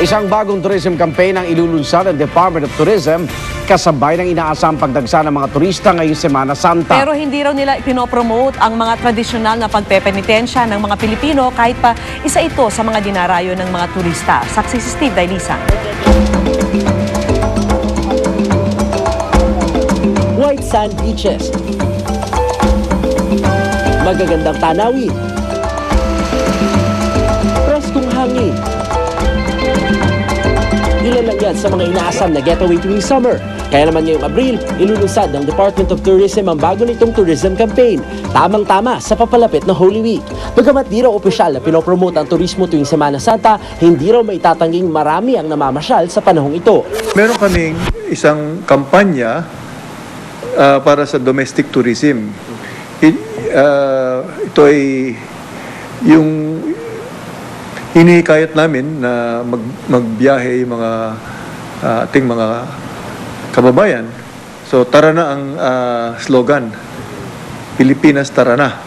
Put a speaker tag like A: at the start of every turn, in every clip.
A: Isang bagong tourism campaign ang ilulunsad ng Department of Tourism kasabay ng inaasang pagdagsa ng mga turista ngayong Semana Santa.
B: Pero hindi raw nila ipinopromote ang mga tradisyonal na pagpepenitensya ng mga Pilipino kahit pa isa ito sa mga dinarayo ng mga turista. Saksi si Steve Dailisan.
C: White sand beaches, magagandang tanawin, preskong hangin. Ilan lang yan sa mga inaasam na getaway tuwing summer. Kaya naman ngayong Abril, ilulunsad ng Department of Tourism ang bago nitong tourism campaign. Tamang-tama sa papalapit na Holy Week. Bagamat di raw opisyal na pinopromote ang turismo tuwing Semana Santa, hindi raw maitatanging marami ang namamasyal sa panahong ito.
D: Meron kaming isang kampanya para sa domestic tourism. Ito ay yung hinihikayat namin na magbiyahe yung mga ating mga kababayan. So tara na ang slogan, Pilipinas tara na.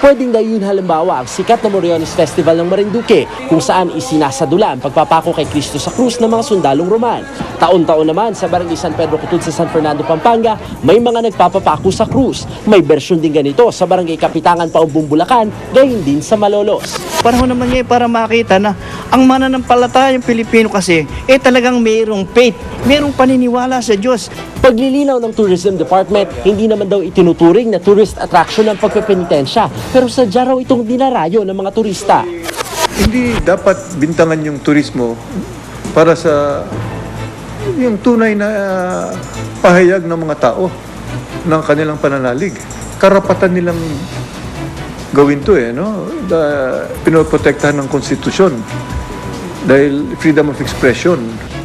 C: Pwedeng dayun halimbawa ang sikat na Moriones Festival ng Marinduque kung saan isinasadula ang pagpapako kay Cristo sa krus ng mga sundalong Roman. Taon-taon naman sa Barangay San Pedro Cutud sa San Fernando, Pampanga, may mga nagpapapako sa krus. May bersyon din ganito sa Barangay Kapitangan, Paumbong, Bulacan, gayon din sa Malolos.
E: Panahon naman ngayon para makita na ang mananampalatayang Pilipino kasi talagang mayroong faith, mayroong paniniwala sa Diyos.
C: Paglilinaw ng Tourism Department, hindi naman daw itinuturing na tourist attraction ang pagpepenitensya, pero sadya raw itong dinarayo ng mga turista.
D: Hindi dapat bintangan yung turismo para sa yung tunay na pahayag ng mga tao ng kanilang pananalig. Karapatan nilang gawin to no? Pinoprotektahan ng konstitusyon dahil freedom of expression.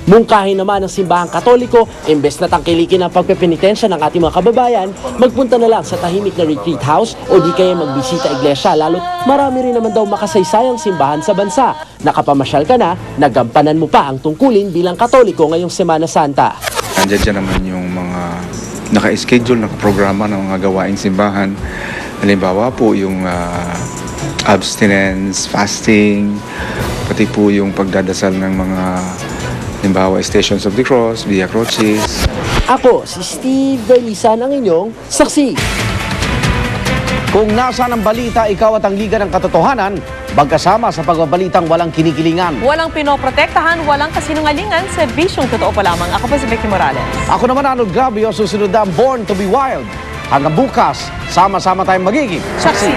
C: Mungkahin naman ng simbahang Katoliko, imbes na tangkilikin ang pagpepenitensya ng ating mga kababayan, magpunta na lang sa tahimik na retreat house o di kaya magbisita iglesia, lalo't marami rin naman daw makasaysayang simbahan sa bansa. Nakapamasyal ka na, nagampanan mo pa ang tungkulin bilang Katoliko ngayong Semana Santa.
F: Nandiyan dyan naman yung mga naka-schedule, nakaprograma ng mga gawaing simbahan. Halimbawa po yung abstinence, fasting, pati po yung pagdadasal ng mga halimbawa Stations of the Cross, Via Crucis.
C: Ako, si Steve Dailisan, ang inyong saksi.
A: Kung nasaan ang balita, ikaw at ang Liga ng Katotohanan, magkasama sa pagbabalitang walang kinikilingan.
B: Walang pinoprotektahan, walang kasinungalingan, serbisyong totoo pa lamang. Ako po si Becky Morales.
A: Ako naman, Arnold Gabio, susunod na ang Born to be Wild. Hanggang bukas, sama-sama tayong magiging saksi.